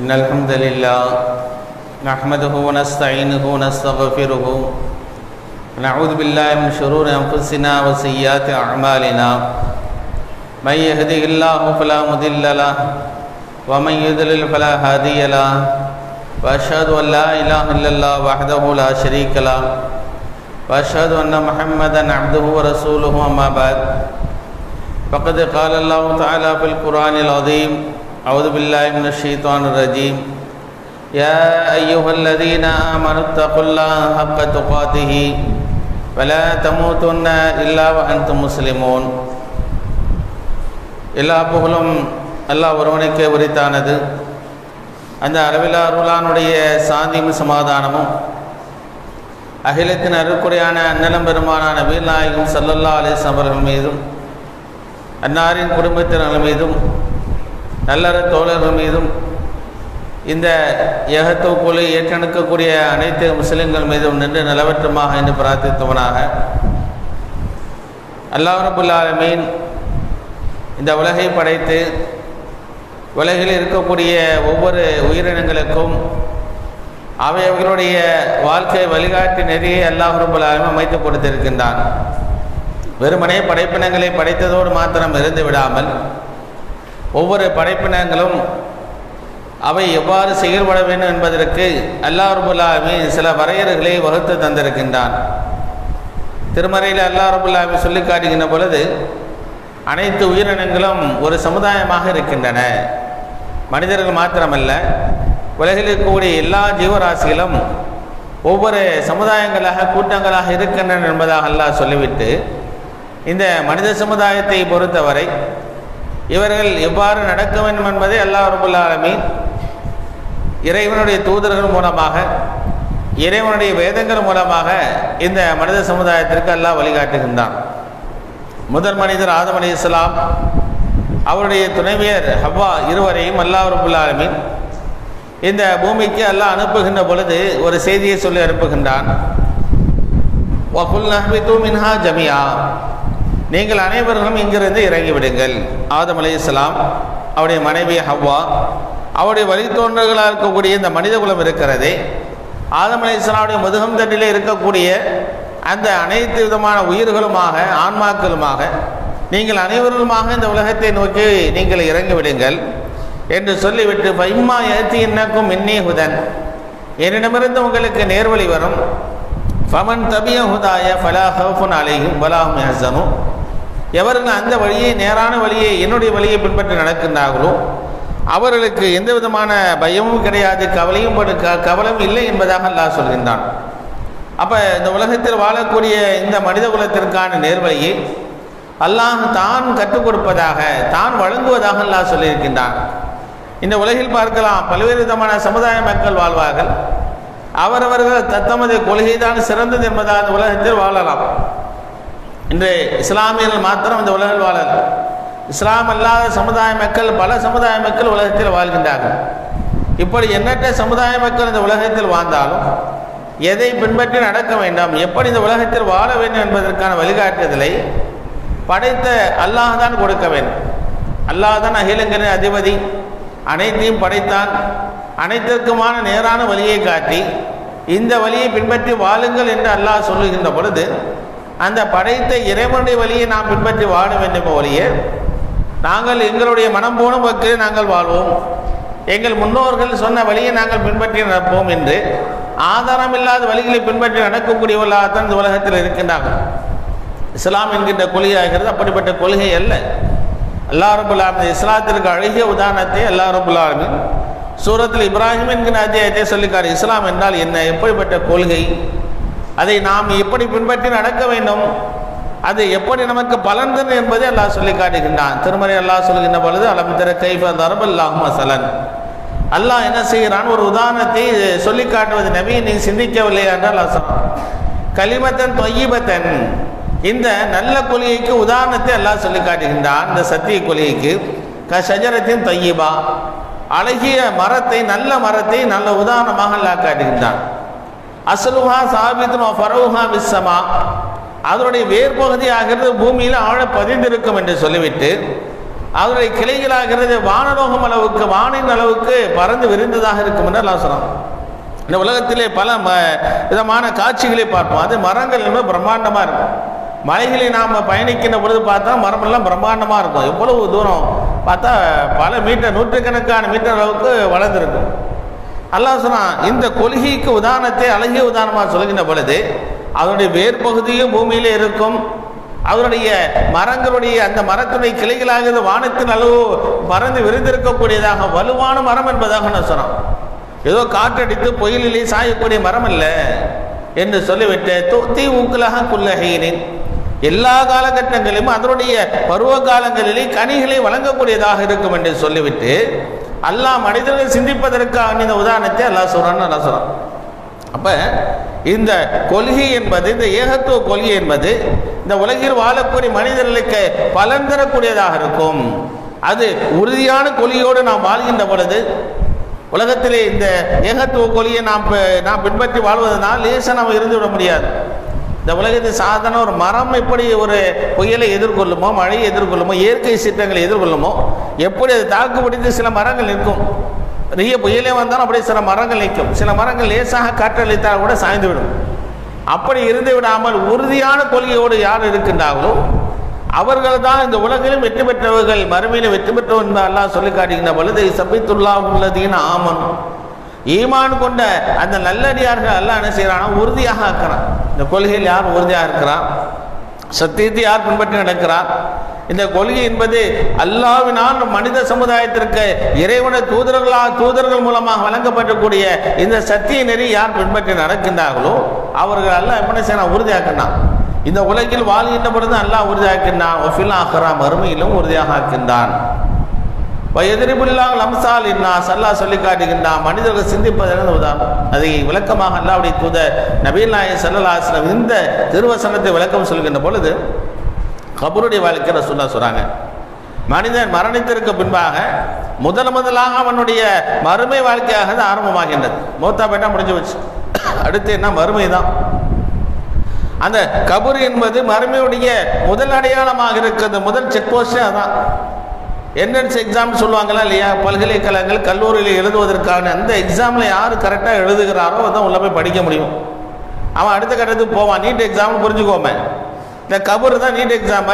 إن الحمد لله نحمده ونستعينه ونستغفره ونعوذ بالله من شرور أنفسنا وسيئات أعمالنا من يهده الله فلا مضل له ومن يضلل فلا هادي له وأشهد أن لا إله إلا الله وحده لا شريك له وأشهد أن محمدا عبده ورسوله أما بعد فقد قال الله تعالى في القرآن العظيم أعوذ بالله من الشيطان الرجيم يا أيها الذين آمنوا اتقوا الله حق تقاته ولا تموتن إلا وأنتم مسلمون. எல்லா புகழும் அல்லாஹ் ஒருவனுக்கே உரித்தானது. அந்த அளவிலா அருளானுடைய சாந்தியும் சமாதானமும் அகிலத்தின் அருக்குறையான அன்னலம் பெருமானான நபிகள் நாயகம் ஸல்லல்லாஹு அலைஹி வஸல்லம் அவர்கள் மீதும் அன்னாரின் குடும்பத்தினர் மீதும் நல்லற தோழர்கள் மீதும் இந்த ஏகத்துவக்குழு ஏற்றெடுக்கக்கூடிய அனைத்து முஸ்லிம்கள் மீதும் நின்று நிலவற்றமாக என்று பிரார்த்தித்தவனாக அல்லாஹ் ரப்புல் ஆலமீன் இந்த உலகை படைத்து உலகில் இருக்கக்கூடிய ஒவ்வொரு உயிரினங்களுக்கும் அவைகளுடைய வாழ்க்கை வழிகாட்டு நெறியை அல்லாஹ் ரப்புல் ஆலமீன் அமைத்து கொடுத்திருக்கின்றான். வெறுமனே படைப்பினங்களை படைத்ததோடு மாத்திரம் இருந்து விடாமல் ஒவ்வொரு படைப்பினங்களும் அவை எவ்வாறு செயல்பட வேண்டும் என்பதற்கு அல்லாஹ் ரப்புல் ஆலமீன் சில வரையறைகளை வகுத்து தந்திருக்கின்றான். திருமறையில் அல்லாஹ் ரப்புல் ஆலமீன் சொல்லி காட்டுகின்ற பொழுது அனைத்து உயிரினங்களும் ஒரு சமுதாயமாக இருக்கின்றன. மனிதர்கள் மாத்திரமல்ல, உலகில் இருக்கக்கூடிய எல்லா ஜீவராசிகளும் ஒவ்வொரு சமுதாயங்களாக கூட்டங்களாக இருக்கின்றன என்பதாக அல்லாஹ் சொல்லிவிட்டு இந்த மனித சமுதாயத்தை பொறுத்தவரை இவர்கள் எவ்வாறு நடக்க வேண்டும் என்பதை அல்லாஹ் ரப்புல் ஆலமீன் இறைவனுடைய தூதர்கள் மூலமாக இறைவனுடைய வேதங்கள் மூலமாக இந்த மனித சமுதாயத்திற்கு அல்லாஹ் வழிகாட்டுகின்றான். முதல் மனிதர் ஆதம் அலைஹிஸ்ஸலாம், அவருடைய துணைவியர் ஹவ்வா இருவரையும் அல்லாஹ் ரப்புல் ஆலமீன் இந்த பூமிக்கு அல்லாஹ் அனுப்புகின்ற பொழுது ஒரு செய்தியை சொல்லி அனுப்புகின்றான். வகுல்னா ஹபிது மின்ஹா ஜமியா, நீங்கள் அனைவரும் இங்கிருந்து இறங்கிவிடுங்கள். ஆதம் அலைஹிஸ்ஸலாம், அவருடைய மனைவி ஹவ்வா, அவருடைய வழித்தோன்றல்களாக இருக்கக்கூடிய இந்த மனித குலம் இருக்கிறதே, ஆதம் அலைஹிஸ்ஸலாமுடைய முதுகம் தண்டிலே இருக்கக்கூடிய அந்த அனைத்து விதமான உயிர்களுமாக ஆன்மாக்களுமாக நீங்கள் அனைவருமாக இந்த உலகத்தை நோக்கி நீங்கள் இறங்கிவிடுங்கள் என்று சொல்லிவிட்டு ஃபைம்மா யஅ்தியன்னக்கும் மின்னீ ஹுதன், என்னிடமிருந்து உங்களுக்கு நேர்வழி வரும். ஃபமன் தபிய ஹுதாய ஃபலா ஹௌஃபுன் அலைஹிம் வலா ஹும் யஹ்ஸனூன், எவர்கள் அந்த வழியை நேரான வழியை என்னுடைய வழியை பின்பற்றி நடக்கின்றார்களோ அவர்களுக்கு எந்த விதமான பயமும் கிடையாது, கவலையும் இல்லை என்பதாக அல்லாஹ் சொல்கின்றான். அப்போ இந்த உலகத்தில் வாழக்கூடிய இந்த மனித குலத்திற்கான நேர்வழியை அல்லாஹ் தான் கற்றுக் கொடுப்பதாக தான் வழங்குவதாக அல்லாஹ் சொல்லியிருக்கின்றான். இந்த உலகில் பார்க்கலாம், பல்வேறு விதமான சமுதாய மக்கள் வாழ்வார்கள். அவரவர்கள் தத்தமது கொள்கை தான் சிறந்தது என்பதாக இந்த உலகத்தில் வாழலாம். இன்று இஸ்லாமியர்கள் மாத்திரம் இந்த உலகில் வாழலாம். இஸ்லாம் அல்லாத சமுதாய மக்கள், பல சமுதாய மக்கள் உலகத்தில் வாழ்கின்றார்கள். இப்படி எண்ணற்ற சமுதாய மக்கள் இந்த உலகத்தில் வாழ்ந்தாலும் எதை பின்பற்றி நடக்க வேண்டும், எப்படி இந்த உலகத்தில் வாழ வேண்டும் என்பதற்கான வழிகாட்டுதலை படைத்த அல்லாஹ் தான் கொடுக்க வேண்டும். அல்லாஹ் தான் அகிலங்களின் அதிபதி, அனைத்தையும் படைத்தான். அனைத்திற்குமான நேரான வழியை காட்டி இந்த வழியை பின்பற்றி வாழுங்கள் என்று அல்லாஹ் சொல்லுகின்ற பொழுது அந்த படைத்த இறைவனுடைய வழியை நாம் பின்பற்றி வாழ வேண்டும். வழியே நாங்கள் எங்களுடைய மனம் போன வகையில் நாங்கள் வாழ்வோம், எங்கள் முன்னோர்கள் சொன்ன வழியை நாங்கள் பின்பற்றி நடப்போம் என்று ஆதாரம் இல்லாத வழிகளை பின்பற்றி நடக்கக்கூடியவர்களாகத்தான் இந்த உலகத்தில் இருக்கின்றார்கள். இஸ்லாம் என்கின்ற கொள்கையாகிறது அப்படிப்பட்ட கொள்கை அல்ல. அல்லாஹ் ரப்புல் ஆலமீன் இஸ்லாத்திற்கு அழகிய உதாரணத்தை அல்லாஹ் ரப்புல் ஆலமீன் சூரத்தில் இப்ராஹிம் என்கிற அத்தியாயத்தை சொல்லிக்காரு. இஸ்லாம் என்றால் என்ன, எப்படிப்பட்ட கொள்கை, அதை நாம் எப்படி பின்பற்றி நடக்க வேண்டும், அது எப்படி நமக்கு பலன் தரும் என்பதை அல்லாஹ் சொல்லி காட்டுகின்றான். திருமறை அல்லாஹ் சொல்கின்ற பொழுது அலம் தர கைஃப தரபல்லாஹு மஸலன், அல்லாஹ் என்ன செய்கிறான், ஒரு உதாரணத்தை சொல்லி காட்டுவது. நபி, நீங்கள் சிந்திக்கவில்லையா என்றால் அல்லாஹ் சொன்னான். கலிமத்தன் தொய்யிபத்தன், இந்த நல்ல கொள்கைக்கு உதாரணத்தை அல்லாஹ் சொல்லி காட்டுகின்றான். இந்த சத்திய கொள்கைக்கு ஷஜரத்தின் தொய்யிபா, அழகிய மரத்தை, நல்ல மரத்தை நல்ல உதாரணமாக அல்லாஹ் காட்டுகின்றான். அஸ்லுஹா சாபித்துன் வ ஃபரவுஹா பிஸ்ஸமா, அதனுடைய வேர்பகுதி ஆகிறது பூமியில் ஆழ பதிந்திருக்கும் என்று சொல்லிவிட்டு அதனுடைய கிளைகளாகிறது வானலோகம் அளவுக்கு, வானின் அளவுக்கு பறந்து விரிந்ததாக இருக்கும் என்று அல்லாஹ் சொல்றான். இந்த உலகத்திலே பல விதமான காட்சிகளை பார்ப்போம். அது மரங்கள் என்பது பிரம்மாண்டமாக இருக்கும். மலைகளை நாம் பயணிக்கின்ற பொழுது பார்த்தா மரமெல்லாம் பிரம்மாண்டமாக இருக்கும். எவ்வளவு தூரம் பார்த்தா பல மீட்டர், நூற்றுக்கணக்கான மீட்டர் அளவுக்கு வளர்ந்துருக்கும். அல்லாஹ் சொன்னான், இந்த கொள்கைக்கு உதாரணத்தை அழகிய உதாரணமாக சொல்கின்ற பொழுது அதனுடைய வேர் பகுதியும் பூமியிலே இருக்கும். அவருடைய மரங்களுடைய அந்த மரத்துடைய கிளைகளாக வானத்தின் அளவு பறந்து விரிந்திருக்கக்கூடியதாக வலுவான மரம் என்பதாக நான் சொன்னான். ஏதோ காற்றடித்து புயலிலே சாயக்கூடிய மரம் அல்ல என்று சொல்லிவிட்டு தூத்தி ஊக்கலாக குல்லகையினேன், எல்லா காலகட்டங்களிலும் அதனுடைய பருவ காலங்களிலே கனிகளை வழங்கக்கூடியதாக இருக்கும் என்று சொல்லிவிட்டு அல்லாஹ் மனிதர்கள் சிந்திப்பதற்காக இந்த உதாரணத்தை அல்லாஹ் சொல்றான்னு அல்லாஹ் சொல்றான். அப்ப இந்த கொள்கை என்பது, இந்த ஏகத்துவ கொள்கை என்பது இந்த உலகில் வாழக்கூடிய மனிதர்களுக்கு பலன் தரக்கூடியதாக இருக்கும். அது உறுதியான கொள்கையோடு நாம் வாழ்கின்ற பொழுது உலகத்திலே இந்த ஏகத்துவ கொள்கையை நாம் பின்பற்றி வாழ்வதனால் லேசாக நாம் இருந்து விட முடியாது. இந்த உலகத்தில் சாதாரண ஒரு மரம் எப்படி ஒரு புயலை எதிர்கொள்ளுமோ, மழையை எதிர்கொள்ளுமோ, இயற்கை சீற்றங்களை எதிர்கொள்ளுமோ, எப்படி அது தாக்குப்பிடித்து சில மரங்கள் நிற்கும். நிறைய புயலே வந்தாலும் அப்படியே சில மரங்கள் நிற்கும். சில மரங்கள் லேசாக காற்றளித்தால் கூட சாய்ந்து விடும். அப்படி இருந்து விடாமல் உறுதியான கொள்கையோடு யார் இருக்கின்றார்களோ அவர்கள் தான் இந்த உலகிலும் வெற்றி பெற்றவர்கள், மறுமையிலும் வெற்றி பெற்றவர்கள். அல்லாஹ் சொல்லி காட்டுகின்ற பொழுது சபித்துல்லாஹ் உள்ளதீன ஆமன், ஈமான் கொண்ட அந்த நல்லடியார்கள் அல்லாஹ் என்ன செய்யறானா உறுதியாக ஆக்கிறான். இந்த கொள்கையில் யார் உறுதியாக இருக்கிறான், சத்தியத்தை யார் பின்பற்றி நடக்கிறார், இந்த கொள்கை என்பது அல்லாஹ்வினால் மனித சமுதாயத்திற்கு இறைவன தூதர்கள் மூலமாக வழங்கப்படக்கூடிய இந்த சத்திய நெறி யார் பின்பற்றி நடக்கின்றார்களோ அவர்கள் அல்லாஹ் என்ன செய்யறான் உறுதியாக்கினான். இந்த உலகில் வாழ்கின்ற பொழுது அல்லாஹ் உறுதியாக்கின்றான், ஒஃபில் ஆஹிரா மறுமையிலும் உறுதியாக ஆக்கின்றான். எதிரிபுல்லாஹ் அம்சால் இன்னாஸ், அல்லாஹ் சொல்லி காட்டுகின்றான் மனிதர்கள் சிந்திப்பதற்கு உதாரணம். அதை விளக்கமாக அல்லாஹ்வுடைய தூதர் நபிகள் நாயகம் ஸல்லல்லாஹு அலைஹி வஸல்லம் இந்த திருவசனத்தை விளக்கம் சொல்கின்ற பொழுது கபருடைய வாழ்க்கை ரசூலுல்லாஹ் சொல்றாங்க, மனிதன் மரணித்திற்கு பின்பாக முதலாக அவனுடைய மறுமை வாழ்க்கையாக தான் ஆரம்பமாகின்றது. மௌத்தா போயிட்டா முடிஞ்சு வச்சு, அடுத்து என்ன மறுமை தான். அந்த கபர் என்பது மறுமையுடைய முதல் அடையாளமாக இருக்கிறது, முதல் செக் போஸ்டே அதான். என்ட்ரன்ஸ் எக்ஸாம் சொல்லுவாங்களா இல்லையா, பல்கலைக்கழகங்கள் கல்லூரியில் எழுதுவதற்கான அந்த எக்ஸாமில் யார் கரெக்டாக எழுதுகிறாரோ அதான் உள்ள போய் படிக்க முடியும். அவன் அடுத்த கட்டத்துக்கு போவான். நீட் எக்ஸாம்னு புரிஞ்சுக்கோமே, இந்த கபர் தான் நீட் எக்ஸாம்.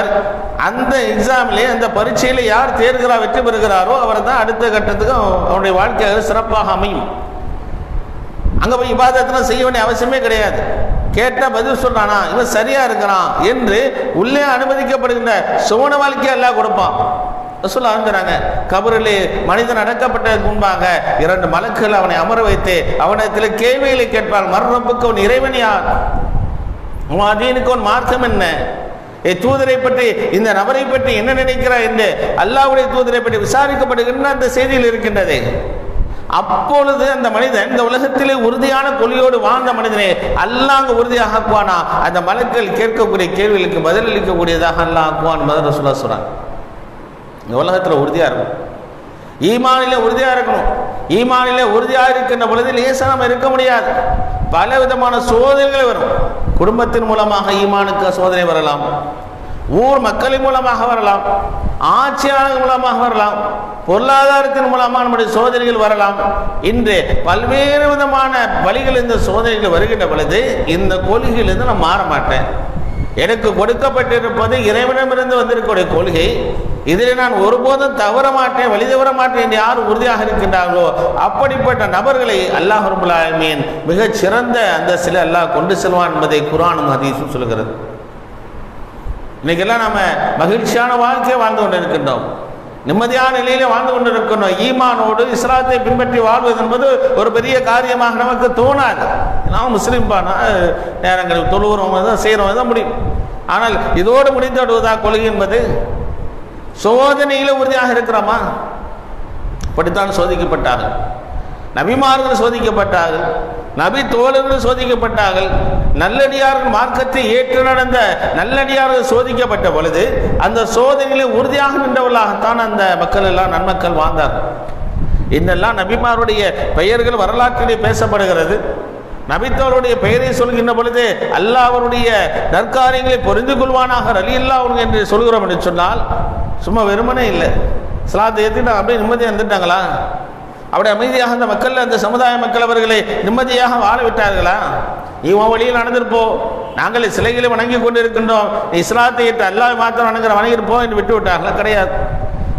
அந்த எக்ஸாம்லேயே அந்த பரீட்சையில் யார் தேர்கிறார், வெற்றி பெறுகிறாரோ அவர் தான் அடுத்த கட்டத்துக்கு அவனுடைய வாழ்க்கையாக சிறப்பாக அமையும். அங்கே போய் இபாதத்தெல்லாம் செய்ய வேண்டிய அவசியமே கிடையாது. கேட்டால் பதில் சொல்றானா, இவன் சரியா இருக்கிறான் என்று உள்ளே அனுமதிக்கப்படுகின்ற சுவன வாழ்க்கையை எல்லாம் கொடுப்பான். சொல்ல ஆரம்பிக்கிறாங்க, கபரிலே மனிதன் அடக்கப்பட்டதற்கு முன்பாக 2 மலக்குகள் அவனை அமர வைத்து அவனிடத்தில் கேள்விகளை கேட்பாள். மர்ரப்புக்கு அவன் இறைவன் யார், உன் அதீனுக்கு அவன் மார்க்கம் என்ன, தூதரை பற்றி இந்த நபரை பற்றி என்ன நினைக்கிறார் என்று அல்லாஹ்வுடைய தூதரை பற்றி விசாரிக்கப்படுகின்ற அந்த செய்தியில் இருக்கின்றது. அப்பொழுது அந்த மனிதன் இந்த உலகத்திலே உறுதியான கொள்கையோடு வாழ்ந்த மனிதனை அல்லாஹ் அங்கு உறுதியாக ஆக்குவானா. அந்த மலக்குகள் கேட்கக்கூடிய கேள்விகளுக்கு பதிலளிக்கக்கூடியதாக அல்லாஹ் ஆக்குவான். மதர் ரசூலுல்லாஹ் சொல்றாங்க, இந்த உலகத்தில் உறுதியாக இருக்கும், ஈமானிலே உறுதியாக இருக்கணும். ஈமானிலே உறுதியாக இருக்கின்ற பொழுது லேசாக நம்ம இருக்க முடியாது. பல விதமான சோதனைகள் வரும். குடும்பத்தின் மூலமாக ஈமானுக்கு சோதனை வரலாம், ஊர் மக்களின் மூலமாக வரலாம், ஆட்சியாளர்கள் மூலமாக வரலாம், பொருளாதாரத்தின் மூலமாக நம்முடைய சோதனைகள் வரலாம். இன்று பல்வேறு விதமான வழிகள் இந்த சோதனைகள் வருகின்ற பொழுது இந்த கொள்கையிலிருந்து நான் மாற மாட்டேன். எனக்கு கொடுக்கப்பட்டிருப்பது இறைவனிடமிருந்து வந்திருக்கக்கூடிய கொள்கை, இதில் நான் ஒருபோதும் தவற மாட்டேன், வழி தவற மாட்டேன் என்று யார் உறுதியாக இருக்கின்றார்களோ அப்படிப்பட்ட நபர்களை அல்லாஹ் ரப்பல் ஆலமீன் மிகச் சிறந்த அந்த சில அல்லாஹ் கொண்டு செல்வான் என்பதை குர்ஆனும் ஹதீஸும் சொல்கிறது. இன்னைக்கெல்லாம் நம்ம மகிழ்ச்சியான வாழ்க்கையை வாழ்ந்து கொண்டு இருக்கின்றோம், நிம்மதியான நிலையில வாழ்ந்து கொண்டு இருக்கணும். ஈமானோடு இஸ்லாத்தை பின்பற்றி வாழ்வது என்பது ஒரு பெரிய காரியமாக நமக்கு தோணாது. நாம் முஸ்லீம் பானா நேரங்கள் தொழுகிறோம் தான் செய்கிறோம் தான் முடியும். ஆனால் இதோடு முடிந்து விடுவதா கொள்கை என்பது? சோதனையில உறுதியாக இருக்கிறோமா? அப்படித்தான் சோதிக்கப்பட்டார்கள் நபிமார்கள், சோதிக்கப்பட்டார்கள் நபி தோழர்கள், சோதிக்கப்பட்டார்கள் நல்லடியார்கள், மார்க்கத்தை ஏற்று நடந்த நல்லடியார்கள் சோதிக்கப்பட்ட பொழுது அந்த சோதனையிலே உறுதியாக நின்றவர்களாகத்தான் அந்த மக்கள் எல்லாம் நன்மக்கள் வாழ்ந்தார்கள். இன்னெல்லாம் நபிமாருடைய பெயர்கள் வரலாற்றிலே பேசப்படுகிறது. நபித்தோருடைய பெயரை சொல்கின்ற பொழுது அல்லாஹ் அவருடைய நற்காரியங்களை புரிந்து கொள்வானாக ரலியல்லாஹு என்று சொல்கிறோம் என்று சொன்னால் சும்மா வெறுமனே இல்லை, இஸ்லாத்தை ஏற்றுக்கிட்டு அப்படியே நிம்மதியாக இருந்துட்டாங்களா? அப்படி அமைதியாக அந்த மக்கள், அந்த சமுதாய மக்கள் அவர்களை நிம்மதியாக வாழ விட்டார்களா? இவன் வழியில் நடந்திருப்போ, நாங்கள் சிலைகளை வணங்கி கொண்டு இருக்கின்றோம், இஸ்லாத்தை ஏற்று அல்லாஹ் மாத்திரம் வணங்கியிருப்போம் என்று விட்டு விட்டார்களா? கிடையாது.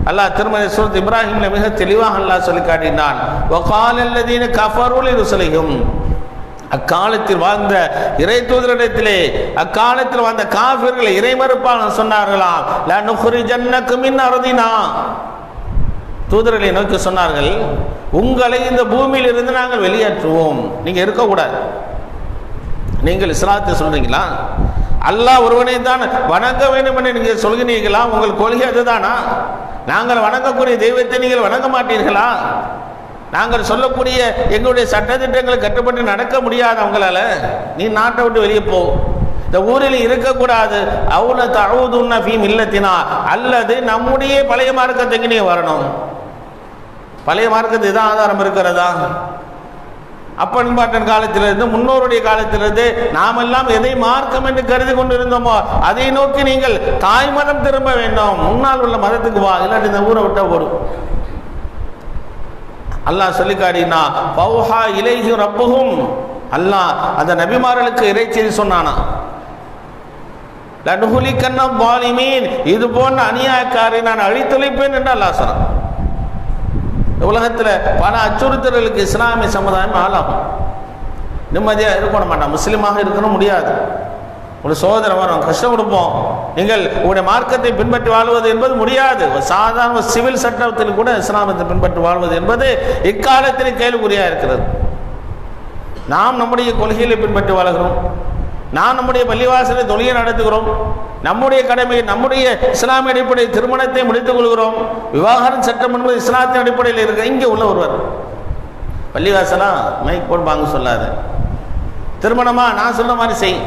அல்லாஹ் திருமலை சூரத் இப்ராஹிம்ல மிக தெளிவாக அல்லாஹ் சொல்லி காட்டினான், வகால அல்லதீன கஃபரு லிருசுலிஹிம், அக்காலத்தில் வாழ்ந்த இறை தூதரிடத்திலே அக்காலத்தில் வாழ்ந்த காஃபிர்களை இறைமறுப்பாளர் சொன்னார்களாம், லா நுக்ரிஜன்னகும் மின் அர்தினா, தூதர்களை நோக்கி சொன்னார்கள், உங்களை இந்த பூமியில் இருந்து நாங்கள் வெளியேற்றுவோம், நீங்க இருக்கக்கூடாது. நீங்கள் இஸ்லாத்தை சொல்றீங்களா? அல்லாஹ் ஒருவனை தான் வணங்க வேண்டும் என்று நீங்கள் சொல்கிறீர்களா? உங்கள் கொள்கை அதுதானா? நாங்கள் வணங்கக்கூடிய தெய்வத்தை நீங்கள் வணங்க மாட்டீர்களா? நாங்கள் சொல்லக்கூடிய எங்களுடைய சட்டத்திட்டங்களை கட்டுப்பட்டு நடக்க முடியாது அவங்களால, நீ நாட்டை விட்டு வெளியே போ, இந்த ஊரில் இருக்கக்கூடாது. அவுல தஅவுதுன்ன ஃபீ மில்லத்தினா, அல்லது நம்முடைய பழைய மார்க்கத்துக்கு நீ வரணும். பழைய மார்க்கத்துக்கு இதான் ஆதாரம் இருக்கிறதா? அப்பன் பாட்டன் காலத்திலிருந்து முன்னோருடைய காலத்திலிருந்து நாமெல்லாம் எதை மார்க்கம் என்று கருதி கொண்டிருந்தோமோ அதை நோக்கி நீங்கள் தாய் மதம் திரும்ப வேண்டும், முன்னால் உள்ள மதத்துக்கு வா, இல்லாட்டி இந்த ஊரை விட்டா ஓடும். அல்லாஹ் சொல்லி காட்டினா, பௌஹா இலைஹி ரப்புஹும், அல்லாஹ் அந்த நபிமார்களுக்கு இறைச்செய்தி சொன்னானா, லனுஹ்லிகன்ன ஸாலிமீன், இது போன்ற அநியாயக்காரை நான் அழித்தொழிப்பேன் என்று அல்லாஹ் சொன்னான். உலகத்தில் பல அச்சுறுத்தல்களுக்கு இஸ்லாமிய சமுதாயம் ஆளாகும். நிம்மதியாக இருக்க மாட்டான், முஸ்லீமாக இருக்கணும் முடியாது. ஒரு சோதனை வரும், கஷ்டம் கொடுப்போம். நீங்கள் உங்களுடைய மார்க்கத்தை பின்பற்றி வாழ்வது என்பது முடியாது. சாதாரண சிவில் சட்டத்தில் கூட இஸ்லாமத்தை பின்பற்றி வாழ்வது என்பது இக்காலத்தில் கேள்விக்குறியாக இருக்கிறது. நாம் நம்முடைய கொள்கைகளை பின்பற்றி வாழ்கிறோம், நாம் நம்முடைய பள்ளிவாசலை தொழிலை நடத்துகிறோம், நம்முடைய கடமை நம்முடைய இஸ்லாமிய அடிப்படையில் திருமணத்தை முடித்துக் கொள்கிறோம். விவாகரம் சட்டம் என்பது இஸ்லாத்தின் அடிப்படையில் இருக்க. இங்கே உள்ள ஒருவர் பள்ளிவாசலா மைக் போட்டு வாங்க சொல்லாத, திருமணமா நான் சொல்ற மாதிரி செய்,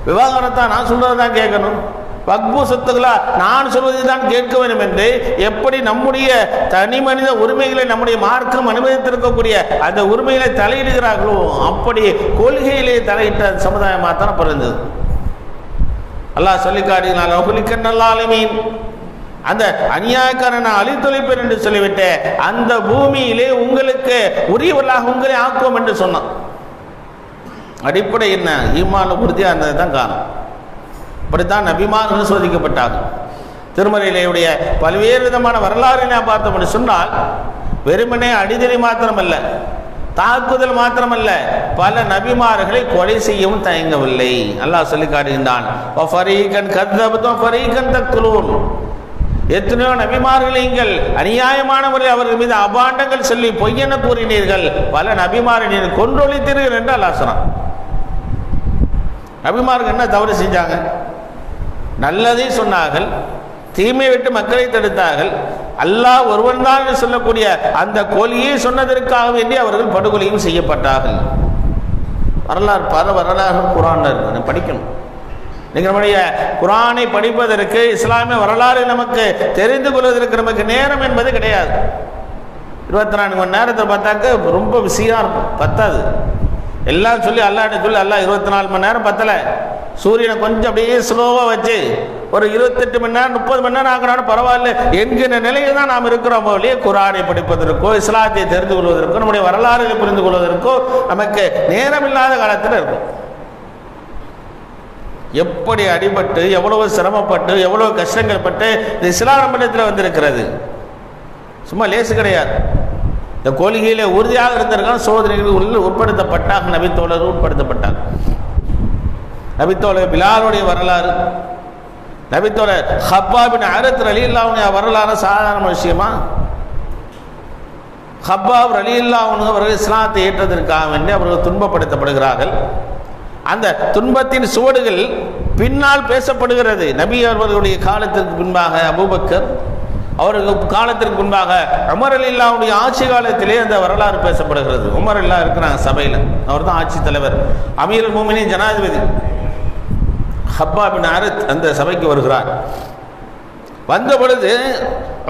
விவாகரத்தா நான் சொல்றதுதான் கேட்கணும், வக்பு சொத்துக்களா நான் சொல்வதை தான் கேட்க வேண்டும் என்று எப்படி நம்முடைய தனி மனித உரிமைகளை நம்முடைய மார்க்கம் அனுமதித்திருக்கக்கூடிய அந்த உரிமைகளை தலையிடுகிறார்களோ அப்படி கொள்கையிலே தலையிட்ட சமுதாயமாக தான் பிறந்தது. அல்லாஹ் சொல்லி காட்டினான், அந்த அநியாயக்காரனை அழித்தொழிப்பேன் என்று சொல்லிவிட்டு அந்த பூமியிலே உங்களுக்கு உரியவர்களாக உங்களை ஆக்குவோம் என்று சொன்னான். அடிப்படை என்ன? ஈமான் உறுதியாக இருந்தது தான் காரணம். அப்படித்தான் நபிமார்கள் சோதிக்கப்பட்டார்கள். திருமறையிலேயுடைய பல்வேறு விதமான வரலாறு நான் பார்த்தோம் என்று சொன்னால், வெறுமனே அடிதடி மாத்திரமல்ல, தாக்குதல் மாத்திரமல்ல, பல நபிமார்களை கொலை செய்யவும் தயங்கவில்லை. அல்லாஹ் சொல்லி காட்டுகின்றான், எத்தனையோ நபிமார்களை நீங்கள் அநியாயமான முறையில் அவர்கள் மீது அபாண்டங்கள் சொல்லி பொய்யென கூறினீர்கள், பல நபிமாரை நீங்கள் கொன்றொழித்தீர்கள் என்று அல்லாஹ் சொன்னான். நபிமார்கள் என்ன தவறு செஞ்சாங்க? நல்லதை சொன்னார்கள், தீமை விட்டு மக்களை தடுத்தார்கள். அல்லாஹ் ஒருவன் தான் என்று சொல்லக்கூடிய அந்த கொலையை சொன்னதற்காக வேண்டி அவர்கள் படுகொலையும் செய்யப்பட்டார்கள். வரலாறு பல வரலாறு குர்ஆன்ல இருக்கு, படிக்கணும். நீங்கள் நம்முடைய குர்ஆனை படிப்பதற்கு, இஸ்லாமிய வரலாறு நமக்கு தெரிந்து கொள்வதற்கு நமக்கு நேரம் என்பது கிடையாது. 24 மணி நேரத்தை பார்த்தாக்க ரொம்ப பிஸியாக இருக்கும், பத்தாது. எல்லாம் சொல்லி அல்லாஹ்ட்ட சொல்லி அல்லாஹ் 24 மணி நேரம் பத்தலை, சூரியனை கொஞ்சம் அப்படியே ஸ்லோவாக வச்சு ஒரு 28 மணி நேரம் 30 மணி நேரம் ஆகிறான்னு பரவாயில்ல என்கிற நிலையில் தான் நாம் இருக்கிறோம். போலே குர்ஆனை படிப்பதற்கோ இஸ்லாத்தை தெரிந்து கொள்வதற்கோ நம்முடைய வரலாறுகளை புரிந்து கொள்வதற்கோ நமக்கு நேரம் இல்லாத காலத்தில் இருக்கும். எப்படி அடிபட்டு எவ்வளவு சிரமப்பட்டு எவ்வளவு கஷ்டங்கள் பட்டு இந்த இஸ்லாம் நம்மிடத்தில் வந்திருக்கிறது, சும்மா லேசு கிடையாது. இந்த கொள்கையில உறுதியாக இருந்திருக்காங்க, சோதனைகள் உட்படுத்தப்பட்டாங்க, நபித்தோழர் உட்படுத்தப்பட்டாங்க. நபித்தோழர் பிலாலுடைய வரலாறு, நபித்தோழர் ஹப்பாப் பின் அரத் ரலியல்லாஹு அன்ஹு வரலாறு சாதாரண விஷயமா? ஹப்பாப் ரலியல்லாஹு அன்ஹு அவர்கள் இஸ்லாத்தை ஏற்றதற்காக வேண்டி அவர்கள் துன்பப்படுத்தப்படுகிறார்கள். அந்த துன்பத்தின் சுவடுகள் பின்னால் பேசப்படுகிறது. நபி அவர்களுடைய காலத்திற்கு பின்பாக அபூபக்கர், அவருக்கு காலத்திற்கு முன்பாக உமர் ரலியல்லாஹு அன்ஹுடைய ஆட்சி காலத்திலே அந்த வரலாறு பேசப்படுகிறது. உமர் ரலியல்லாஹு இருக்கிறாங்க சபையில், அவர் தான் ஆட்சி தலைவர், அமீருல் முஃமினீன் ஜனாதிபதி. ஹப்பாப் பின் அரத் அந்த சபைக்கு வருகிறார். வந்த பொழுது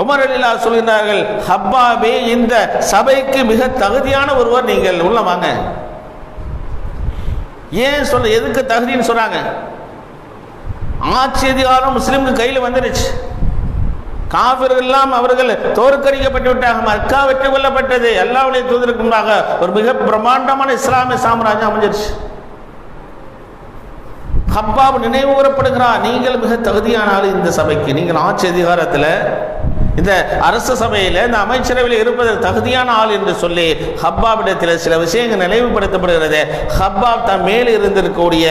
உமர் ரலியல்லாஹு சொல்கிறார்கள், ஹப்பாபே, இந்த சபைக்கு மிக தகுதியான ஒருவர் நீங்கள், உள்ள வாங்க. ஏன் சொல்ல, எதுக்கு தகுதின்னு சொல்றாங்க? ஆட்சி அதிகாரம் முஸ்லிம்க்கு கையில் வந்துருச்சு. காபிர்கள் எல்லாம் அவர்கள் தோற்கடிக்கப்பட்டு விட்டாங்க. மக்கா வெற்றி கொள்ளப்பட்டது. அல்லாஹ்வுடைய தூதருக்கு முன்பாக ஒரு மிக பிரம்மாண்டமான இஸ்லாமிய சாம்ராஜ்யம் அமைஞ்சிருச்சு. ஹப்பாப் நினைவு கூறப்படுகிறார், நீங்கள் மிக தகுதியான ஆள் இந்த சபைக்கு, நீங்கள் ஆட்சி அதிகாரத்தில் இந்த அரசு சபையில் இந்த அமைச்சரவையில் இருப்பதற்கு தகுதியான ஆள் என்று சொல்லி ஹப்பாபிடத்தில் சில விஷயங்கள் நினைவுபடுத்தப்படுகிறது. ஹப்பாப் தான் மேலே இருந்திருக்கக்கூடிய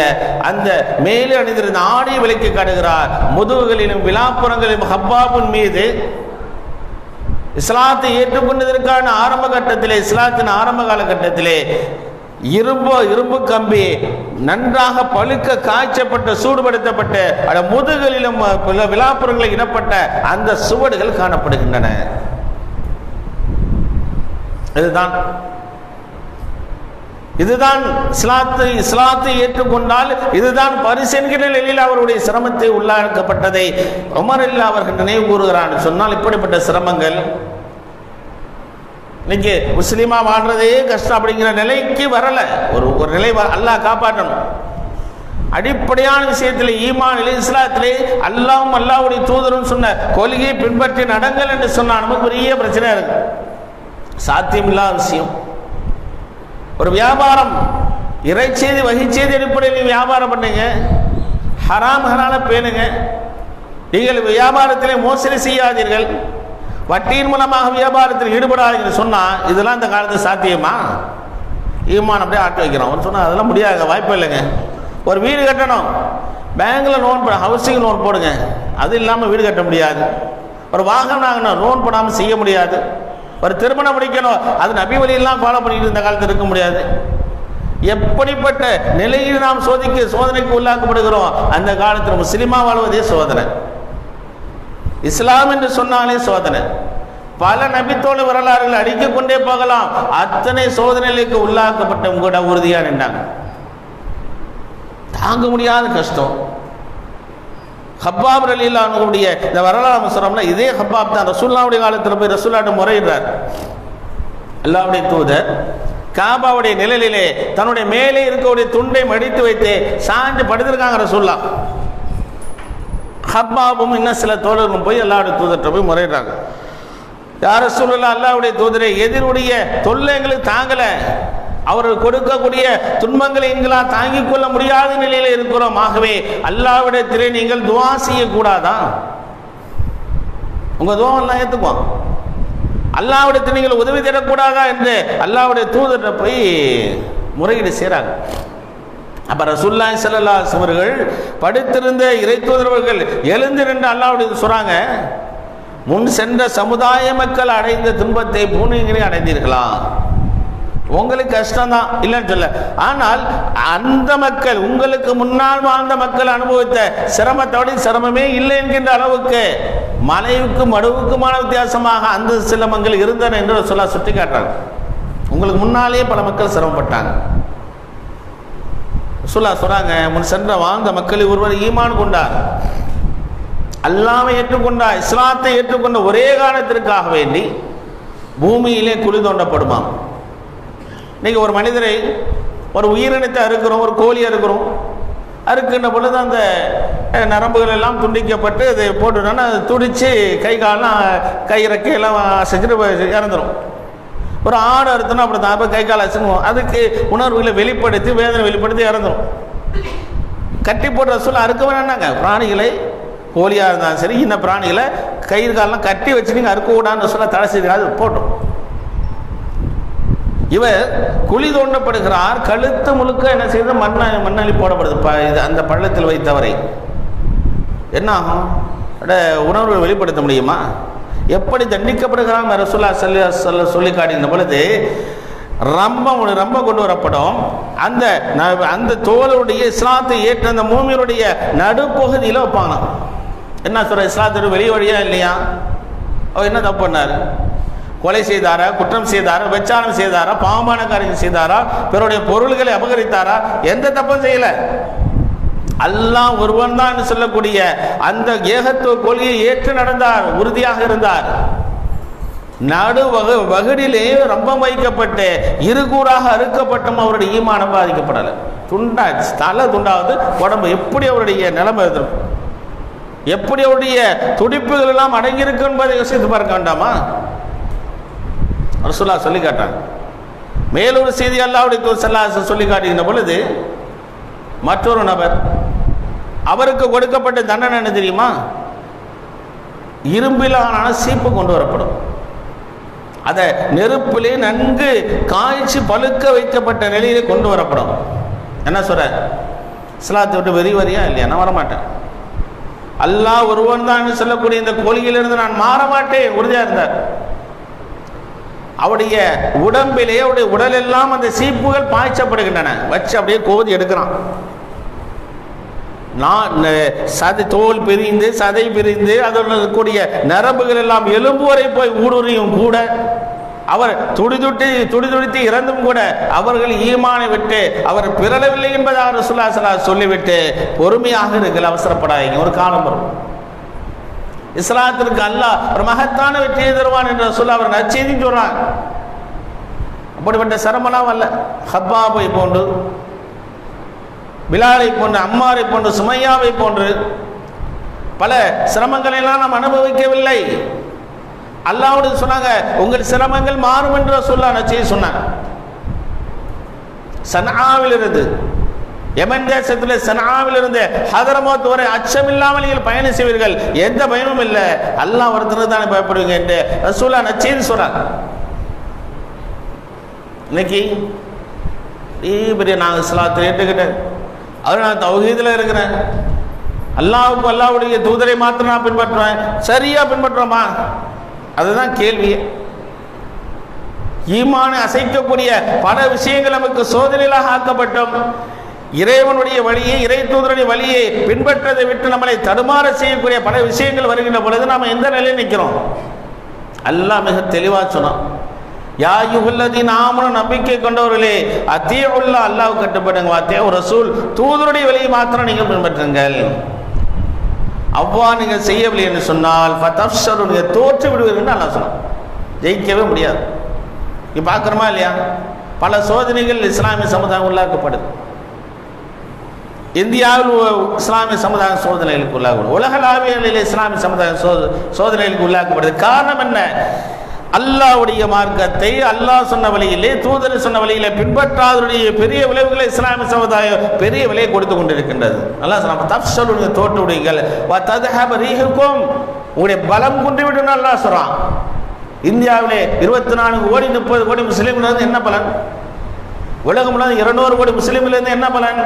அந்த மேலே அணிந்திருந்த ஆடியை விலைக்கு காட்டுகிறார். முதுகுகளிலும் விழாப்புறங்களிலும் ஹப்பாபின் மீது இஸ்லாத்தை ஏற்றுக்கொண்டதற்கான ஆரம்ப கட்டத்திலே, இஸ்லாத்தின் ஆரம்ப காலகட்டத்திலே இரும்பு கம்பி நன்றாக பழுக்க காய்ச்சப்பட்ட சூடுபடுத்தப்பட்ட முதுகலிலும் விழாப்புறங்களில் இடப்பட்ட அந்த சுவடுகள் காணப்படுகின்றன. இதுதான் இஸ்லாத்தை ஏற்றுக்கொண்டால் இதுதான் பரிசென்கிற நிலையில் அவருடைய சிரமத்தை உள்ளாக்கப்பட்டதை உமர் ரலியல்லாஹு அவர்கள் நினைவு கூறுகிறான். சொன்னால் இப்படிப்பட்ட சிரமங்கள் இன்னைக்கு முஸ்லீமா வாழ்றதே கஷ்டம் அப்படிங்கிற நிலைக்கு வரல. ஒரு நிலை அல்லாஹ் காப்பாற்றணும். அடிப்படையான விஷயத்தில் ஈமானிலே இஸ்லாத்திலே அல்லாஹ்வும் அல்லாஹ்வுடைய தூதரும் சொன்ன கொள்கையை பின்பற்றி நடங்கள் என்று சொன்னால் நமக்கு பெரிய பிரச்சனை இருக்கு. சாத்தியமில்லாத விஷயம். ஒரு வியாபாரம் இறைச்செய்தி வகிச்செய்தி அடிப்படையில் வியாபாரம் பண்ணுங்க, ஹராம் ஹலால பேணுங்க. நீங்கள் வியாபாரத்திலே மோசடி செய்யாதீர்கள், வட்டியின் மூலமாக வியாபாரத்தில் ஈடுபடாதீங்கன்னு சொன்னால் இதெல்லாம் இந்த காலத்தில் சாத்தியமா? ஈமான் அப்படியே ஆட்டி வைக்கிறோம் சொன்னால் அதெல்லாம் முடியாது, வாய்ப்பு இல்லைங்க. ஒரு வீடு கட்டணும், பேங்கில் லோன் ஹவுசிங் லோன் போடுங்க, அது இல்லாமல் வீடு கட்ட முடியாது. ஒரு வாகனம் வாங்கணும், லோன் போடாமல் செய்ய முடியாது. ஒரு திருமணம் முடிக்கணும், அது நபி வழியெல்லாம் ஃபாலோ பண்ணிட்டு இந்த காலத்தில் இருக்க முடியாது. எப்படிப்பட்ட நிலையில் நாம் சோதனைக்கு உள்ளாக்கப்படுகிறோம். அந்த காலத்தில் முஸ்லிமா வாழ்வதே சோதனை, இஸ்லாம் என்று சொன்னாலே சோதனை. பல நபித்தோழ வரலாறுகள் அடிக்க கொண்டே போகலாம். அத்தனை சோதனைகளுக்கு உள்ளாக்கப்பட்டவங்க கூட உறுதியா நின்றாங்க. தாங்க முடியாத கஷ்டம். ஹப்பாப் ரலியல்லாஹு அன்ஹுடைய இந்த வரலாறு சொல்றோம்னா இதே ஹப்பாப் தான் ரசூலுல்லாஹ்வுடைய காலத்தில் போய் ரசூலுல்லாஹ்ட்ட முறையிடுறார். அல்லாஹ்வுடைய தூதர் காபாவுடைய நிழலிலே தன்னுடைய மேலே இருக்கக்கூடிய துண்டை மடித்து வைத்து சாஞ்சு படுத்திருக்காங்க ரசூலுல்லாஹ். ஹப்பாபும் இன்னும் சில தோழர்களும் போய் அல்லாஹ்வுடைய தூதர்கிட்ட போய் முறையிடுறாங்க. யார் ரசூலுல்லாஹ், அல்லாஹ்வுடைய தூதரே, எதிருடைய தொல்லை எங்களுக்கு தாங்கல, அவர்கள் கொடுக்கக்கூடிய துன்பங்களை எங்களால் தாங்கிக் கொள்ள முடியாத நிலையில் இருக்கிறோம். ஆகவே அல்லாஹ்விடத்திலே நீங்கள் துஆ செய்யக்கூடாதா? உங்க துஆ எல்லாம் ஏற்றுக்குவோம். அல்லாஹ்விடத்தில் நீங்கள் உதவி தேடக்கூடாதா என்று அல்லாஹ்வுடைய தூதர்கிட்ட போய் முறையீடு செய்கிறாங்க. அப்ப ரசூலுல்லாஹி ஸல்லல்லாஹு அலைஹி அவர்கள் படுத்திருந்த இறை தூதர்கள் எழுந்து நின்று அல்லாஹ்வுடைய சொல்றாங்க, முன் சென்ற சமுதாய மக்கள் அடைந்த துன்பத்தை பூமியிலே அடைந்தீர்களா? உங்களுக்கு கஷ்டம்தான் இல்லைன்னு சொல்ல, ஆனால் அந்த மக்கள் உங்களுக்கு முன்னால் வாழ்ந்த மக்கள் அனுபவித்த சிரமத்தோட சிரமமே இல்லை என்கின்ற அளவுக்கு மலைவுக்கும் மடுவுக்குமான வித்தியாசமாக அந்த சிரமங்கள் இருந்தன என்று சொல்ல சுட்டி காட்டுறாங்க. உங்களுக்கு முன்னாலேயே பல மக்கள் சிரமப்பட்டாங்க. சொல்றாங்க, முன் சென்ற வாழ்ந்த மக்களில் ஒருவர் ஈமான் கொண்டார், அல்லாஹ்வை ஏற்றுக்கொண்டார், இஸ்லாத்தை ஏற்றுக்கொண்ட ஒரே காரணத்திற்காக வேண்டி பூமியிலே குழி தோண்டப்படுமாம். இன்னைக்கு ஒரு மனிதரை ஒரு உயிரினத்தை அறுக்கிறோம், ஒரு கோழி அறுக்கிறோம், அறுக்கின்ற பொழுது அந்த நரம்புகள் எல்லாம் துண்டிக்கப்பட்டு அதை போட்டுட்டோன்னா அது துடித்து கை காலெலாம் கை ரெக்கையெல்லாம் செஞ்சுட்டு இறந்துடும். ஒரு ஆடு அறுத்தோன்னா அப்படி தான், அப்போ கை கால் அசுங்குவோம், அதுக்கு உணர்வுகளை வெளிப்படுத்தி வேதனை வெளிப்படுத்தி இறந்துடும். கட்டி போடுற சொல்ல அறுக்க வேணாங்க. பிராணிகளை கோழியாக இருந்தாலும் சரி, இந்த பிராணிகளை கயிறு காலெலாம் கட்டி வச்சு நீங்கள் அறுக்க கூடாதுன்னு சொல்ல தடை செய்து போட்டோம். இவர் குழி தோண்டப்படுகிறார், கழுத்து முழுக்க என்ன செய்து மண்ணளி போடப்படுது. அந்த பள்ளத்தில் வைத்தவரை என்ன ஆகும்? உணர்வை வெளிப்படுத்த முடியுமா? எப்படி தண்டிக்கப்படுகிறாங்க ரசூலுல்லாஹி ஸல்லல்லாஹு அலைஹி வஸல்லம் சொல்லி காட்டின பொழுது ரம்பம் கொண்டு வரப்படும். அந்த தோளுடைய இஸ்லாத்தை ஏற்ற அந்த மூமியுடைய நடுப்பகுதியில் வைப்பாங்க. என்ன சொல்ற, இஸ்லாத்தோட வெளி வழியா இல்லையா? அவர் என்ன தப்பு பண்ணார்? கொலை செய்தாரா, குற்றம் செய்தாரா, விபச்சாரம் செய்தாரா, பாவமான காரியம் செய்தாரா, பிறருடைய பொருள்களை அபகரித்தாரா? எந்த தப்பும் செய்யல. அல்லாஹ் ஒருவன் தான் சொல்லக்கூடிய அந்த ஏகத்துவ கொள்கையை ஏற்று நடந்தார், உறுதியாக இருந்தார். நடு வகுடிலே ரம்பம் வைக்கப்பட்டு இருகூறாக அறுக்கப்பட்டும் அவருடைய ஈமானம் பாதிக்கப்படலை. துண்டாச்சு, தலை துண்டாவது உடம்பு, எப்படி அவருடைய நிலைமை இருக்கும்? எப்படி அவருடைய துடிப்புகள் எல்லாம் அடங்கியிருக்கு என்பதை யோசித்து பார்க்க வேண்டாமா? ரசூலுல்லாஹ் சொல்லி காட்டாங்க. மேலொரு செய்தி அல்லாஹ்வுடைய தூதர் ஸல்லல்லாஹு அலைஹி வஸல்லம் சொல்லி காட்டுகின்ற பொழுது மற்றொரு நபர், அவருக்கு கொடுக்கப்பட்ட தண்டனை என்ன தெரியுமா? இரும்பிலான சீப்பு கொண்டு வரப்படும். அதை நெருப்பிலே நன்கு காய்ச்சி பழுக்க வைக்கப்பட்ட நிலையிலே கொண்டு வரப்படும். என்ன சொல்ற? இஸ்லாத்தை விட்டு வெறி வரியா இல்லையா? நான் வரமாட்டேன், அல்லாஹ் ஒருவன் தான் சொல்லக்கூடிய இந்த கொள்கையிலிருந்து நான் மாற மாட்டேன் உறுதியா இருந்தார். அவருடைய உடம்பிலே, அவருடைய உடல் எல்லாம் அந்த சீப்புகள் பாய்ச்சப்படுகின்றன. வச்சு அப்படியே கோதி எடுக்கிறான். சதை தோல் பிரிந்து சதை பிரிந்து அதோடு இருக்கக்கூடிய நரம்புகள் எல்லாம் எலும்பு வரை போய் ஊடுருவியும் கூட அவர் துடிதுடித்து இறந்தும் கூட அவர்கள் ஈமானை விட்டு அவர் பிறளவில்லை என்பதாக ரசூலுல்லாஹி ஸல்லல்லாஹு அலைஹி வஸல்லம் சொல்லிவிட்டு பொறுமையாக இருக்கல், அவசரப்படாதீங்க, ஒரு காலம் வரும். இஸ்லாத்திற்கு அல்லாஹ் ஒரு மகத்தான வெற்றியை தருவான் என்று ரசூலுல்லாஹ் அவர் நற்செய்தி சொல்றாங்க. அப்படிப்பட்ட சிரமலாம் அல்ல. ஹப்பாபை போன்று, பிலாலை போன்று, அம்மாரை போன்று, சுமையாவை போன்று பல சிரமங்களை எல்லாம் நாம் அனுபவிக்கவில்லை. அல்லாஹ்வுடைய சொன்னாங்க, உங்கள் சிரமங்கள் மாறும் என்று ரசூலுல்லாஹ் நற்செய்தி சொன்னாங்க. சன்ஆவிலிருந்து, யமன் தேசத்தில் சன்ஆவிலிருந்து ஹதரமௌத் வரை அச்சமில்லாமல் நீங்கள் பயணம் செய்வீர்கள், எந்த பயமும் இல்லை, அல்லாஹ் ஒருத்தருக்கு தானே பயப்படுவீங்க என்று ரசூலுல்லாஹ் நற்செய்தி சொன்னாங்க. இன்னைக்கு பெரிய நாங்கள் இஸ்லாத்தை ஏற்றுக்கிட்டேன், அவர் நான் தௌஹீதில் இருக்கிறேன், அல்லாஹ்வுக்கு அல்லாஹ்வுடைய தூதரை மாத்திரம் நான் பின்பற்றுவேன், சரியா பின்பற்றுவோமா? அதுதான் கேள்வியே. ஈமானை அசைக்கக்கூடிய பல விஷயங்கள் நமக்கு சோதனையாக ஆக்கப்பட்டோம். இறைவனுடைய வழியை, இறை தூதருடைய வழியை பின்பற்றதை விட்டு நம்மளை தடுமாற செய்யக்கூடிய பல விஷயங்கள் வருகின்ற பொழுது நாம் எந்த நிலையில் நிற்கிறோம்? அல்லாஹ் மிக தெளிவாக சொன்னான், யா அய்யுஹல்லதீன ஆமனூ, நம்பிக்கை கொண்டவர்களே, அத்தீஉல்லாஹ், அல்லாஹ்வுக்கு கட்டுப்படுங்க, அத்தீஉ ரசூல், தூதருடைய வழியை மாத்திரம் நீங்கள் பின்பற்றுங்கள். அவ்வா நீங்கள் செய்யவில்லை என்று சொன்னால் ஃபதஃப்ஷரு, நீங்கள் தோற்று விடுவீர்கள் அல்லாஹ் சொன்னான். ஜெயிக்கவே முடியாது. இப்போ பார்க்குறோமா இல்லையா? பல சோதனைகள் இஸ்லாமிய சமுதாயம் உள்ளாக்கப்படுது. இந்தியாவில் இஸ்லாமிய சமுதாயம் சோதனைகளுக்கு உள்ளாக்கப்படுது, உலகளாவிய இஸ்லாமிய சமுதாயம் சோதனைகளுக்கு உள்ளாக்கப்படுது. காரணம் என்ன? அல்லாஹ்வுடைய மார்க்கத்தை, அல்லாஹ் சொன்ன வழியிலே, தூதர் சொன்ன வழியிலே பின்பற்றாதவருடைய பெரிய விளைவுகளை இஸ்லாமிய சமுதாயம் பெரிய விலையை கொடுத்து கொண்டிருக்கின்றது. அல்லாஹ் சொன்னான், தஃப்ஷலு, தோற்று விடுங்கள், வ தத்ஹப ரீஹுக்கும், உங்களுடைய பலம் குன்றிவிடும் அல்லாஹ் சொல்றான். இந்தியாவிலே 24 கோடி 30 கோடி முஸ்லீம்களிலிருந்து என்ன பலன்? உலகம் 200 கோடி முஸ்லீம்களிலிருந்து என்ன பலன்?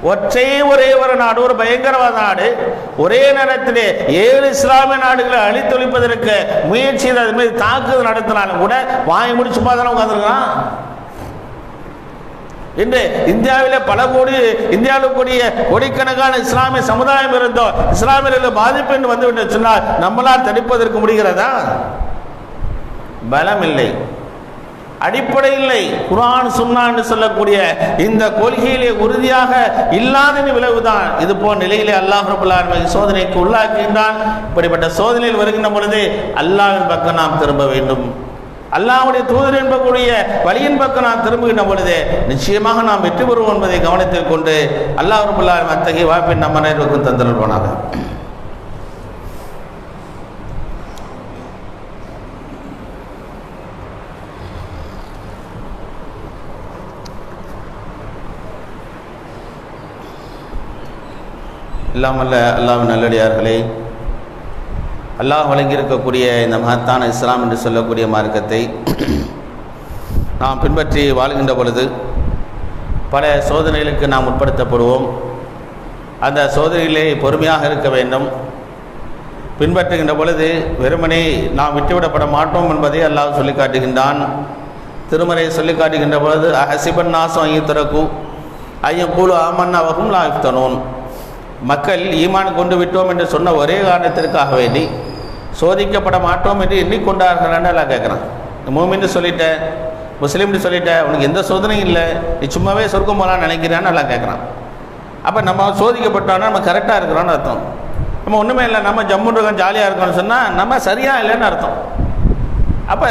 ஒரே ஒரு நாடு, ஒரு பயங்கரவாத நாடு, ஒரே நேரத்திலே 7 இஸ்லாமிய நாடுகளை அழித்தொழிப்பதற்கு முயற்சி செய்து அது மாதிரி தாக்குதல் நடத்தினாலும் கூட வாய் முடிச்சு தானே உட்கார்ந்துருக்கான். இன்று இந்தியாவிலே பல கோடி, இந்தியாவில் கூடிய கோடிக்கணக்கான இஸ்லாமிய சமுதாயம் இருந்தோம், இஸ்லாமியர்கள் பாதிப்பு என்று வந்துவிட்டு சொன்னால் நம்மளால் தடுப்பதற்கு முடிகிறதா? பலம் இல்லை, அடிப்படை இல்லை. குர்ஆன் சுன்னா என்று சொல்லக்கூடிய இந்த கொள்கையிலே உறுதியாக இல்லாத விளைவுதான் இது போன்ற நிலையிலே அல்லாஹ் ரப்பல் ஆலமீன் சோதனைக்கு உள்ளாக்குகின்றான். இப்படிப்பட்ட சோதனையில் வருகின்ற பொழுது அல்லாஹ்வின் பக்கம் நாம் திரும்ப வேண்டும். அல்லாஹ்வுடைய தூதர் என்பக்கூடிய வழியின் பக்கம் நாம் திரும்புகின்ற பொழுது நிச்சயமாக நாம் வெற்றி பெறுவோம் என்பதை கவனத்தில் கொண்டு அல்லாஹ் ரப்பல் ஆலமீன் அத்தகைய வாய்ப்பை நம்ம அனைவருக்கும் தந்தருள்வானாக. இல்லாமல்ல அல்லாஹ்வின் நல்லடியார்களே, அல்லாஹ் வழங்கியிருக்கக்கூடிய இந்த மகத்தான இஸ்லாம் என்று சொல்லக்கூடிய மார்க்கத்தை நாம் பின்பற்றி வாழ்கின்ற பொழுது பல சோதனைகளுக்கு நாம் உட்படுத்தப்படுவோம். அந்த சோதனையிலே பொறுமையாக இருக்க வேண்டும். பின்பற்றுகின்ற பொழுது வெறுமனே நாம் விட்டுவிடப்பட மாட்டோம் என்பதை அல்லாஹ் சொல்லி காட்டுகின்றான். திருமறை சொல்லி காட்டுகின்ற பொழுது அஹசிபன் நாசம் ஐயுத்தரகு ஐயக்கூலு ஆமன்னா வகும் லா யுஃப்தனூன், மக்கள் ஈமான் கொண்டு விட்டோம் என்று சொன்ன ஒரே காரணத்திற்காக வேண்டி சோதிக்கப்பட மாட்டோம் என்று எண்ணிக்கொண்டார்களான்னு எல்லாம் கேட்குறான். மூமின்னு சொல்லிட்டேன், முஸ்லீம்னு சொல்லிட்டேன், உனக்கு எந்த சோதனையும் இல்லை, நீ சும்மாவே சொர்க்கம் போகலான்னு நினைக்கிறான்னு எல்லாம் கேட்குறான். அப்போ நம்ம சோதிக்கப்பட்டோன்னா நம்ம கரெக்டாக இருக்கிறோன்னு அர்த்தம். நம்ம ஒன்றுமே இல்லை, நம்ம ஜம்முன்னு இருக்கோம், ஜாலியாக இருக்கோம்னு சொன்னால் நம்ம சரியாக இல்லைன்னு அர்த்தம். அப்போ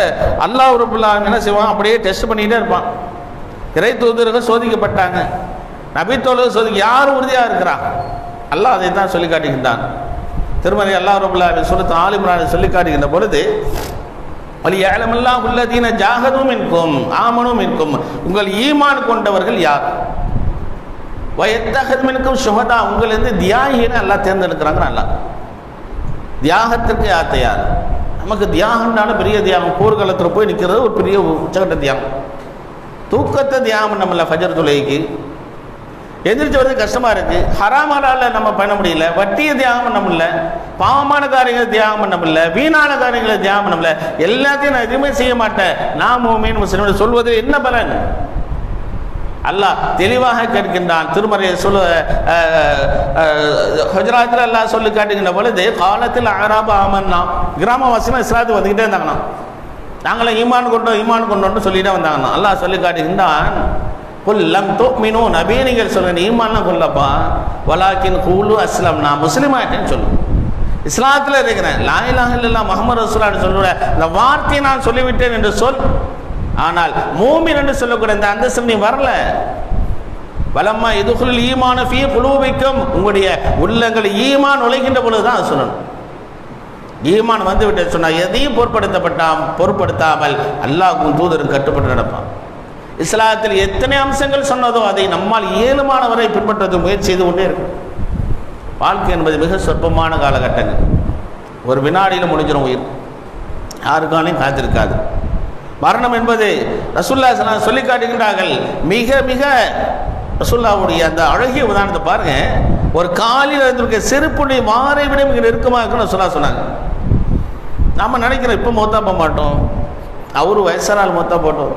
அல்லாஹ் ரப்பல் ஆலமீன் என்ன செய்வான்? அப்படியே டெஸ்ட் பண்ணிக்கிட்டே இருப்பான். இறை தூதர்கள் சோதிக்கப்பட்டாங்க, நபித்தோழர்கள் யார் உறுதியாக இருக்கிறான்? அல்லாஹ் அதை தான் சொல்லி காட்டுகின்றான். திருமறை அல்லாஹ் ரப்பல் ஆலமீன் சூரத் ஆல் இம்ரான் சொல்லி காட்டுகின்ற பொழுது வலியஅலமல்லாஹு அல்லதீன ஜாஹது மின்கும் ஆமனு மின்கும், உங்கள் ஈமான் கொண்டவர்கள் யார், வயத்தஹத் மின்கும் ஷுஹதா, உங்களிருந்து தியாகிகளை அல்லாஹ் தேர்ந்தெடுக்கிறாங்க. அல்லாஹ் தியாகத்திற்கு யார் தயார்? நமக்கு தியாகம்னால பெரிய தியாகம், போர்க்களத்தில் போய் நிற்கிறது ஒரு பெரிய உச்சகட்ட தியாகம். தூக்கத்தை தியாகம் நம்மள ஃபஜர் தொழுகைக்கு எந்திரிச்சு வரது கஷ்டமா இருக்கு. ஹராமால நம்ம பண்ண முடியல, வட்டியை தியாகம் பண்ண முடியல, பாவமான காரியங்களை தியாகம் பண்ண முடியல, வீணான காரியங்களை தியாகம் பண்ண முடியல, எல்லாத்தையும் நான் எதுவுமே செய்ய மாட்டேன், நான் முஃமின் முஸ்லிம் சொல்வது என்ன பலன்? அல்லாஹ் தெளிவாக கேட்கின்றான். திருமறையை ஹுஜராத்தில் அல்லாஹ் சொல்லி காட்டுகின்ற பொழுது காலத்தில் அராப ஆமன்னா, கிராமவாசிகள் இஸ்லாத்துக்கு வந்துக்கிட்டே இருந்தாங்கண்ணா, நாங்களாம் ஈமான் கொண்டோம்னு சொல்லிட்டே வந்தாங்கண்ணா. அல்லாஹ் சொல்லி காட்டுகின்றான், குல்லம் துமினு, நபி நீங்கள் சொல்லுங்க ஈமான்லாம் கொல்லப்பா, வலாக்கின் கூலு அஸ்லம்னா, முஸ்லிம் ஆயிட்டேன்னு சொல்லு, இஸ்லாத்தில் இருக்கிறேன், லா இலாஹ இல்லல்லாஹ் முஹம்மது ரசூலுல்லாஹ் சொல்லுற இந்த வார்த்தையை நான் சொல்லிவிட்டேன் என்று சொல். ஆனால் மூமின் என்று சொல்லக்கூடிய இந்த அந்தஸ்து நீ வரல. வலம்மா இதுகுல் ஈமான ஃபீ குலூபிக்கும், உங்களுடைய உள்ளங்கள் ஈமான் நுழைகின்ற பொழுதுதான் அது சொல்லணும். ஈமான் வந்து விட்டு சொன்னால் எதையும் பொருட்படுத்தாமல் அல்லாஹ்வும் தூதரும் கட்டுப்பட்டு நடப்பான். இஸ்லாத்தில் எத்தனை அம்சங்கள் சொன்னதோ அதை நம்மால் இயலுமானவரை பின்பற்றது முயற்சி செய்து கொண்டே இருக்கும். வாழ்க்கை என்பது மிக சொற்பமான காலகட்டங்கள், ஒரு வினாடியில் முடிஞ்சிடும். உயிர் யாருக்காலையும் காத்திருக்காது. மரணம் என்பது ரசூலுல்லாஹி ஸல்லல்லாஹு அலைஹி சொல்லி காட்டுகின்றார்கள். மிக மிக ரசூலுல்லாஹ்வுடைய அந்த அழகிய உதாரணத்தை பாருங்க. ஒரு காலில் இருந்திருக்க செருப்புடைய மாறை விட மிக நெருக்கமாக இருக்குன்னு ரசூலுல்லாஹ் சொன்னாங்க. நம்ம நினைக்கிறோம் இப்போ மொத்தா போக மாட்டோம், அவரு வயசானால் மொத்தா போட்டோம்,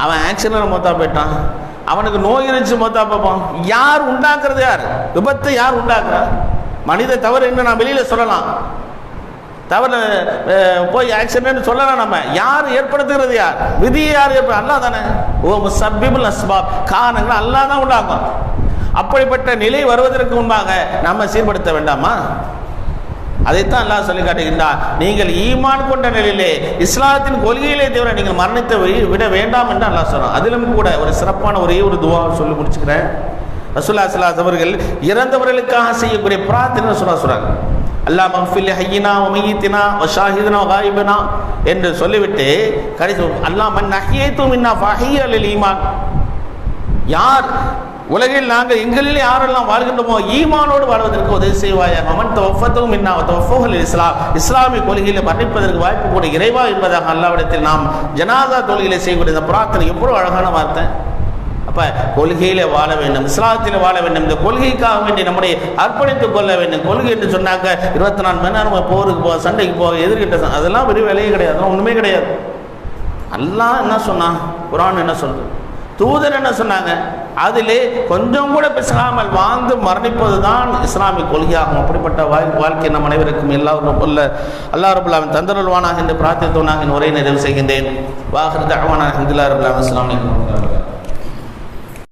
அவன் ஆக்சிடென்ட்ல மொத்தா போயிட்டான், அவனுக்கு நோய் இருந்துச்சு மொத்தா பார்ப்பான். யார் உண்டாக்குறது? யார் விபத்தை யார் உண்டாக்குறா? மனித தவறு என்ன நான் வெளியில சொல்லலாம், தவறு போய் ஆக்சிடென்ட் சொல்லலாம். நம்ம யார் ஏற்படுத்துகிறது? யார் விதியை யார் ஏற்படுத்த? அல்லாஹ் தானே. ஓ முஸப்பிபுல் அஸ்பாப், காரணங்கள் அல்லாஹ் தான் உண்டாக்கும். அப்படிப்பட்ட நிலை வருவதற்கு முன்பாக நம்ம சீர்படுத்த வேண்டாமா? அதைத்தான் அல்லாஹ் சொல்லி காட்டுகின்றார். நீங்கள் ஈமான் கொண்ட நிலையிலே இஸ்லாத்தின் கொள்கையிலே தவிர நீங்கள் மரணத்தை விட வேண்டாம் என்று அல்லாஹ் சொல்றான். அதிலும் கூட ஒரு சிறப்பான ஒரே ஒரு துவா சொல்லி முடிச்சுக்கிறேன். ரசூலுல்லாஹி ஸல்லல்லாஹு அலைஹி அவர்கள் இறந்தவர்களுக்காக செய்யக்கூடிய பிரார்த்தனை சொல்றாங்க. அல்லாஹ் மக்ஃபில் ஹய்யினா வ மய்யித்தினா வ ஷாஹிதினா வ காயிபினா என்று சொல்லிவிட்டு கடைசி அல்லாஹ் மன் அஹ்யைது மின்னா ஃபஹிய லில் ஈமான், யார் உலகில் நாங்கள் எங்களில் யாரெல்லாம் வாழ்கின்றோமோ ஈமானோடு வாழ்வதற்கு உதவி செய்வாயாக. மமன் தவஃபத்துஹு மின்னா வ தவஃபஹு லில் இஸ்லாம், இஸ்லாமிய கொள்கையிலே மரணிப்பதற்கு வாய்ப்பு கூட இறைவா என்பதாக அல்லாஹ்விடத்தில் நாம் ஜனாஸா தொழுகையிலே செய்யக்கூடிய இந்த பிரார்த்தனை எவ்வளவு அழகான வார்த்தை. அப்போ கொள்கையிலே வாழ வேண்டும், இஸ்லாத்தில் வாழ வேண்டும், இந்த கொள்கைக்காக வேண்டி நம்முடைய அர்ப்பணித்துக் கொள்ள வேண்டும். கொள்கை என்று சொன்னாக்க 24 மணி நேரம் போருக்கு போக, சண்டைக்கு போக, எதிர்கிட்ட அதெல்லாம் பெரிய வேலையே கிடையாது, அதெல்லாம் ஒன்றுமே கிடையாது. அல்லாஹ் என்ன சொன்னான், குர்ஆன் என்ன சொல்றது, தூதர் என்ன சொன்னாங்க, அதிலே கொஞ்சம் கூட பேசாமல் வாழ்ந்து மரணிப்பது தான் இஸ்லாமிய கொள்கையாகும். அப்படிப்பட்ட வாழ்க்கை நம் அனைவருக்கும் அல்லாஹ் ரப்பல் ஆலமீன் தந்தருள்வானாக என்று பிரார்த்தித்தோனாக உரையை நிறைவு செய்கின்றேன். வாஹிரு தஅவானா அல்ஹம்துலில்லாஹி ரப்பில் ஆலமீன். அஸ்ஸலாமு அலைக்கும்.